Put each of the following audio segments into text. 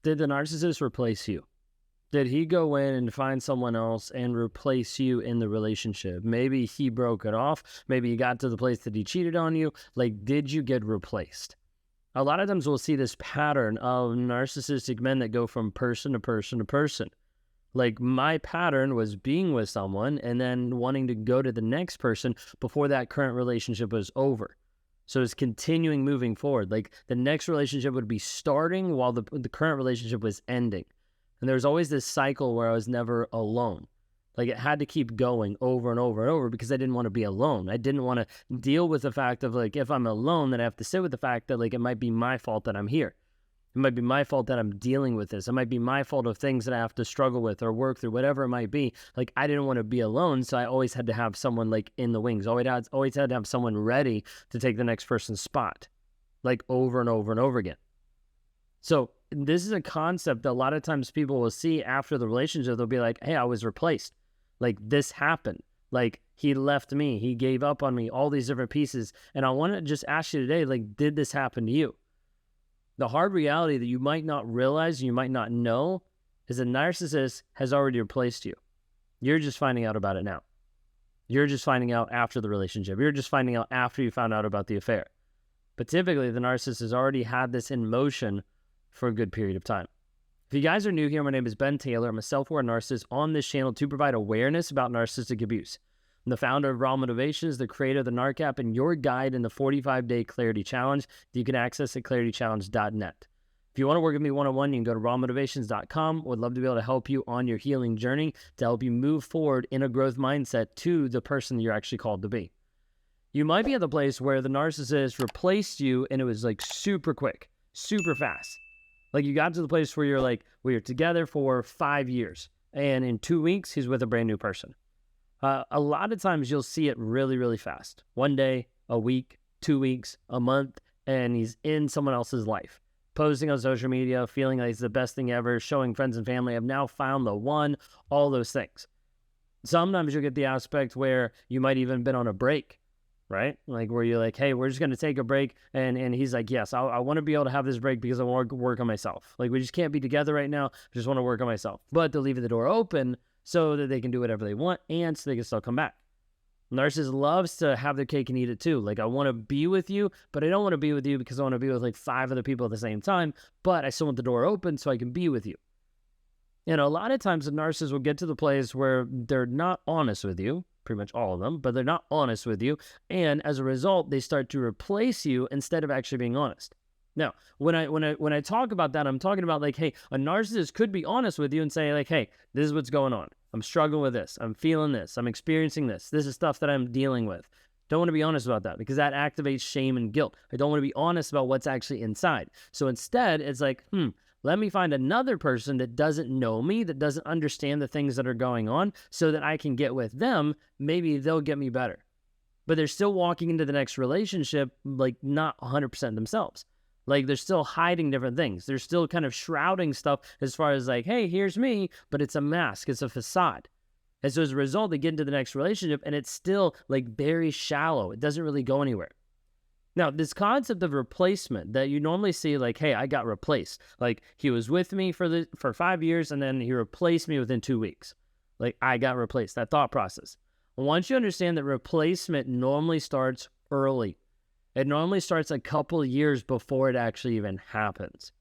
Did the narcissist replace you? Did he go in and find someone else and replace you in the relationship? Maybe he broke it off. Maybe he got to the place that he cheated on you. Like, did you get replaced? A lot of times we'll see this pattern of narcissistic men that go from person to person to person. Like, my pattern was being with someone and then wanting to go to the next person before that current relationship was over. So it's continuing moving forward. Like, the next relationship would be starting while the current relationship was ending. And there was always this cycle where I was never alone. Like, it had to keep going over and over and over because I didn't want to be alone. I didn't want to deal with the fact of, like, if I'm alone, then I have to sit with the fact that, like, it might be my fault that I'm here. It might be my fault that I'm dealing with this. It might be my fault of things that I have to struggle with or work through, whatever it might be. Like, I didn't want to be alone, so I always had to have someone, like, in the wings. Always had to have someone ready to take the next person's spot, like, over and over and over again. So this is a concept that a lot of times people will see after the relationship. They'll be like, hey, I was replaced. Like, this happened. Like, he left me. He gave up on me, all these different pieces. And I want to just ask you today, like, did this happen to you? The hard reality that you might not realize, you might not know, is a narcissist has already replaced you. You're just finding out about it now. You're just finding out after the relationship. You're just finding out after you found out about the affair. But typically, the narcissist has already had this in motion for a good period of time. If you guys are new here, my name is Ben Taylor. I'm a self-aware narcissist on this channel to provide awareness about narcissistic abuse. I'm the founder of Raw Motivations, the creator of the NARC app, and your guide in the 45-day Clarity Challenge that you can access at claritychallenge.net. If you want to work with me one-on-one, you can go to rawmotivations.com. Would love to be able to help you on your healing journey to help you move forward in a growth mindset to the person that you're actually called to be. You might be at the place where the narcissist replaced you and it was like super quick, super fast. Like, you got to the place where you're like, we were together for 5 years, and in 2 weeks, he's with a brand new person. A lot of times you'll see it really, really fast. 1 day, a week, 2 weeks, a month, and he's in someone else's life. Posting on social media, feeling like it's the best thing ever, showing friends and family, I've now found the one, all those things. Sometimes you'll get the aspect where you might even been on a break, right? Like, where you're like, hey, we're just going to take a break. And he's like, yes, I want to be able to have this break because I want to work on myself. Like, we just can't be together right now. I just want to work on myself. But they're leaving the door open so that they can do whatever they want and so they can still come back. Narcissist loves to have their cake and eat it too. Like, I want to be with you, but I don't want to be with you because I want to be with like 5 other people at the same time, but I still want the door open so I can be with you. And a lot of times the narcissist will get to the place where they're not honest with you, pretty much all of them, but they're not honest with you. And as a result, they start to replace you instead of actually being honest. Now, when I talk about that, I'm talking about like, hey, a narcissist could be honest with you and say like, hey, this is what's going on. I'm struggling with this. I'm feeling this. I'm experiencing this. This is stuff that I'm dealing with. Don't want to be honest about that because that activates shame and guilt. I don't want to be honest about what's actually inside. So instead, it's like, let me find another person that doesn't know me, that doesn't understand the things that are going on so that I can get with them. Maybe they'll get me better. But they're still walking into the next relationship like not 100% themselves. Like, they're still hiding different things. They're still kind of shrouding stuff as far as like, hey, here's me, but it's a mask. It's a facade. And so as a result, they get into the next relationship and it's still like very shallow. It doesn't really go anywhere. Now, this concept of replacement that you normally see like, hey, I got replaced. Like, he was with me for 5 years and then he replaced me within 2 weeks. Like, I got replaced, that thought process. Once you understand that replacement normally starts early, it normally starts a couple years before it actually even happens.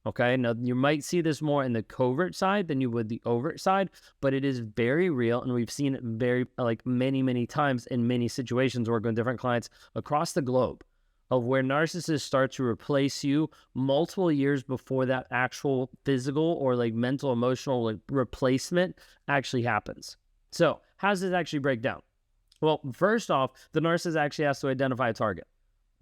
Okay, now you might see this more in the covert side than you would the overt side, but it is very real, and we've seen it very like many times in many situations working with different clients across the globe of where narcissists start to replace you multiple years before that actual physical or like mental, emotional like replacement actually happens. So how does this actually break down? Well, first off, the narcissist actually has to identify a target.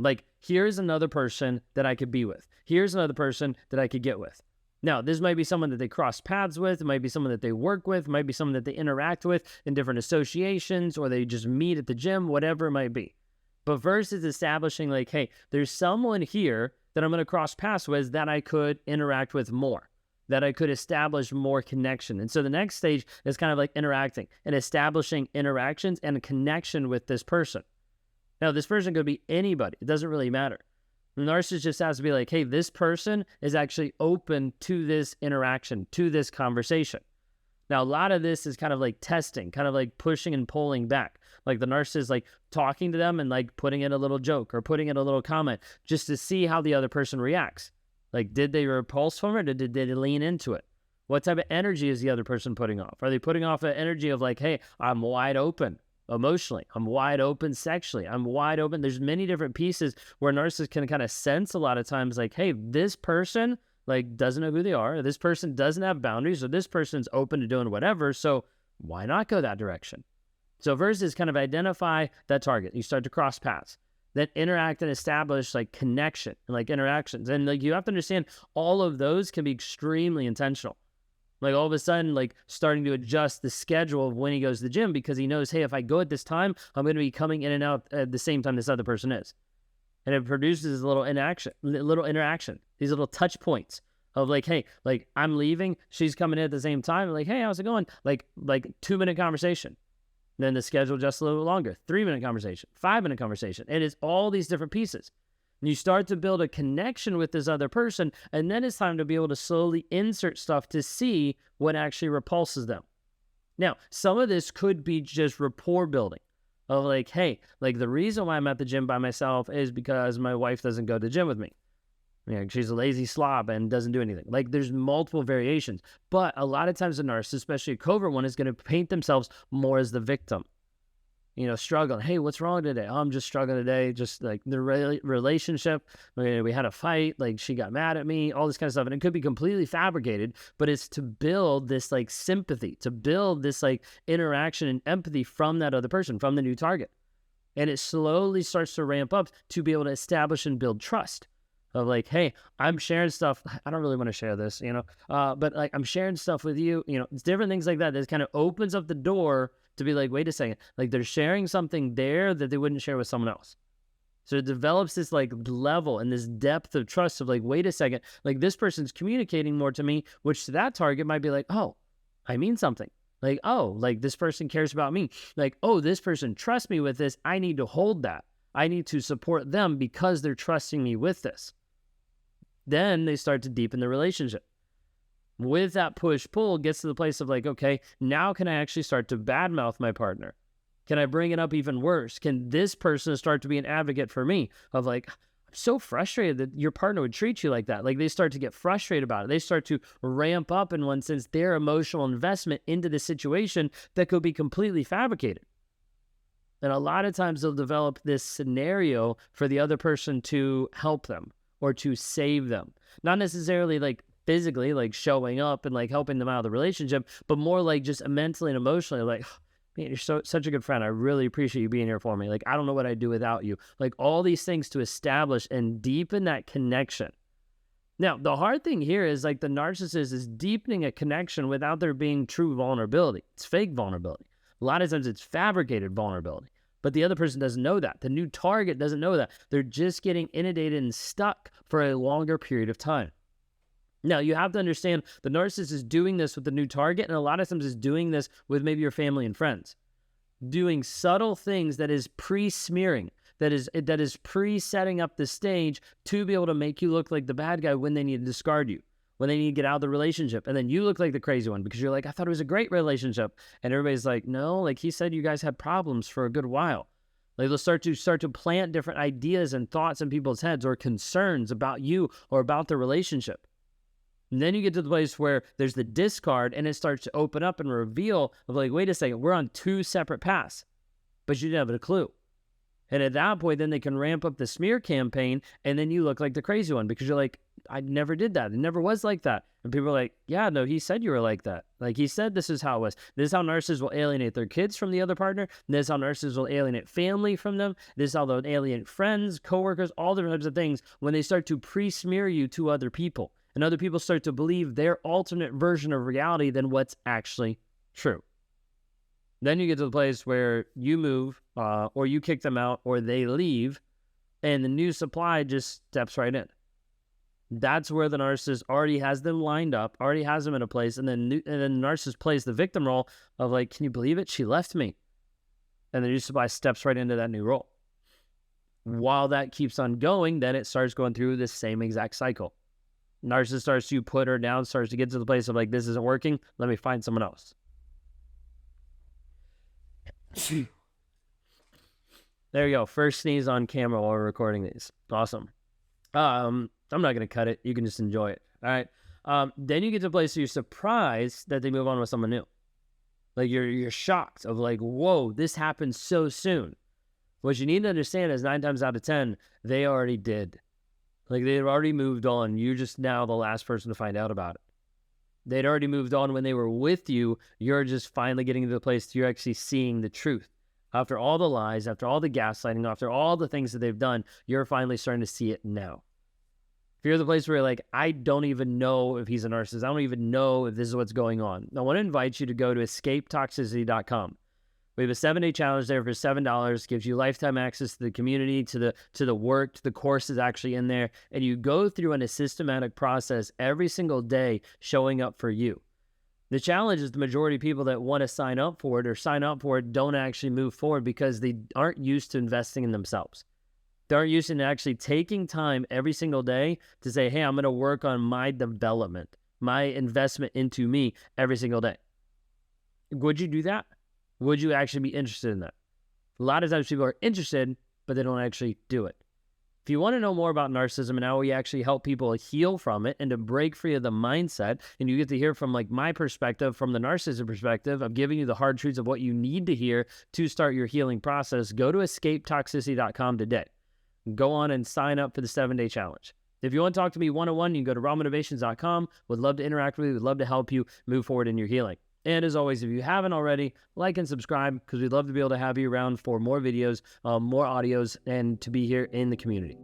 Like, here's another person that I could be with. Here's another person that I could get with. Now, this might be someone that they cross paths with. It might be someone that they work with. It might be someone that they interact with in different associations, or they just meet at the gym, whatever it might be. But first is establishing like, hey, there's someone here that I'm going to cross paths with that I could interact with more, that I could establish more connection. And so the next stage is kind of like interacting and establishing interactions and a connection with this person. Now, this person could be anybody. It doesn't really matter. The narcissist just has to be like, hey, this person is actually open to this interaction, to this conversation. Now, a lot of this is kind of like testing, kind of like pushing and pulling back. Like the narcissist, like talking to them and like putting in a little joke or putting in a little comment just to see how the other person reacts. Like, did they repulse from it or did they lean into it? What type of energy is the other person putting off? Are they putting off an energy of like, hey, I'm wide open emotionally. I'm wide open sexually. I'm wide open. There's many different pieces where narcissists can kind of sense a lot of times like, hey, this person like doesn't know who they are. This person doesn't have boundaries, or this person's open to doing whatever. So why not go that direction? So first is kind of identify that target. You start to cross paths, then interact and establish like connection and like interactions. And like you have to understand all of those can be extremely intentional. Like all of a sudden, like starting to adjust the schedule of when he goes to the gym because he knows, hey, if I go at this time, I'm going to be coming in and out at the same time this other person is. And it produces a little interaction, these little touch points of like, hey, like I'm leaving, she's coming in at the same time. Like, hey, how's it going? Like 2-minute conversation. Then the schedule just a little longer, 3-minute conversation, 5-minute conversation. And it's all these different pieces. And you start to build a connection with this other person, and then it's time to be able to slowly insert stuff to see what actually repulses them. Now, some of this could be just rapport building of like, hey, like the reason why I'm at the gym by myself is because my wife doesn't go to the gym with me. You know, she's a lazy slob and doesn't do anything. Like there's multiple variations, but a lot of times the narcissist, especially a covert one, is going to paint themselves more as the victim. You know, struggling. Hey, what's wrong today? Oh, I'm just struggling today. Just like the relationship. We had a fight. Like she got mad at me, all this kind of stuff. And it could be completely fabricated, but it's to build this like sympathy, to build this like interaction and empathy from that other person, from the new target. And it slowly starts to ramp up to be able to establish and build trust of like, hey, I'm sharing stuff. I don't really want to share this, you know, but like I'm sharing stuff with you, you know, it's different things like that. That kind of opens up the door to be like, wait a second, like they're sharing something there that they wouldn't share with someone else. So it develops this like level and this depth of trust of like, wait a second, like this person's communicating more to me, which to that target might be like, oh, I mean something. Like, oh, like this person cares about me. Like, oh, this person trusts me with this. I need to hold that. I need to support them because they're trusting me with this. Then they start to deepen the relationship. With that push-pull, gets to the place of like, okay, now can I actually start to badmouth my partner? Can I bring it up even worse? Can this person start to be an advocate for me of like, I'm so frustrated that your partner would treat you like that. Like they start to get frustrated about it. They start to ramp up in one sense their emotional investment into the situation that could be completely fabricated. And a lot of times they'll develop this scenario for the other person to help them or to save them. Not necessarily like physically, like showing up and like helping them out of the relationship, but more like just mentally and emotionally, like, man, you're such a good friend. I really appreciate you being here for me. Like, I don't know what I'd do without you. Like all these things to establish and deepen that connection. Now, the hard thing here is like the narcissist is deepening a connection without there being true vulnerability. It's fake vulnerability. A lot of times it's fabricated vulnerability, but the other person doesn't know that. The new target doesn't know that. They're just getting inundated and stuck for a longer period of time. Now, you have to understand the narcissist is doing this with the new target, and a lot of times is doing this with maybe your family and friends. Doing subtle things that is pre-smearing, that is pre-setting up the stage to be able to make you look like the bad guy when they need to discard you, when they need to get out of the relationship. And then you look like the crazy one because you're like, I thought it was a great relationship. And everybody's like, no, like he said you guys had problems for a good while. Like they'll start to plant different ideas and thoughts in people's heads or concerns about you or about the relationship. And then you get to the place where there's the discard and it starts to open up and reveal of like, wait a second, we're on two separate paths, but you didn't have a clue. And at that point, then they can ramp up the smear campaign and then you look like the crazy one because you're like, I never did that. It never was like that. And people are like, yeah, no, he said you were like that. Like he said, this is how it was. This is how narcissists will alienate their kids from the other partner. This is how narcissists will alienate family from them. This is how they'll alienate friends, coworkers, all different types of things when they start to pre-smear you to other people. And other people start to believe their alternate version of reality than what's actually true. Then you get to the place where you move or you kick them out or they leave and the new supply just steps right in. That's where the narcissist already has them lined up, already has them in a place, and then the narcissist plays the victim role of like, can you believe it? She left me. And the new supply steps right into that new role. While that keeps on going, then it starts going through the same exact cycle. Narcissist starts to put her down, starts to get to the place of like, this isn't working. Let me find someone else. There you go. First sneeze on camera while we're recording these. Awesome. I'm not going to cut it. You can just enjoy it. All right. Then you get to a place where you're surprised that they move on with someone new. Like you're shocked of like, whoa, this happened so soon. What you need to understand is 9 times out of 10, they already did. Like they'd already moved on. You're just now the last person to find out about it. They'd already moved on when they were with you. You're just finally getting to the place that you're actually seeing the truth. After all the lies, after all the gaslighting, after all the things that they've done, you're finally starting to see it now. If you're the place where you're like, I don't even know if he's a narcissist. I don't even know if this is what's going on. I want to invite you to go to escapetoxicity.com. We have a 7-day challenge there for $7. Gives you lifetime access to the community, to the work, to the courses actually in there. And you go through in a systematic process every single day showing up for you. The challenge is the majority of people that want to sign up for it or sign up for it don't actually move forward because they aren't used to investing in themselves. They aren't used to actually taking time every single day to say, hey, I'm going to work on my development, my investment into me every single day. Would you do that? Would you actually be interested in that? A lot of times people are interested, but they don't actually do it. If you want to know more about narcissism and how we actually help people heal from it and to break free of the mindset, and you get to hear from like my perspective, from the narcissism perspective, of giving you the hard truths of what you need to hear to start your healing process, go to escapetoxicity.com today. Go on and sign up for the 7-day challenge. If you want to talk to me one-on-one, you can go to rawmotivations.com. Would love to interact with you. Would love to help you move forward in your healing. And as always, if you haven't already, like and subscribe because we'd love to be able to have you around for more videos, more audios, and to be here in the community.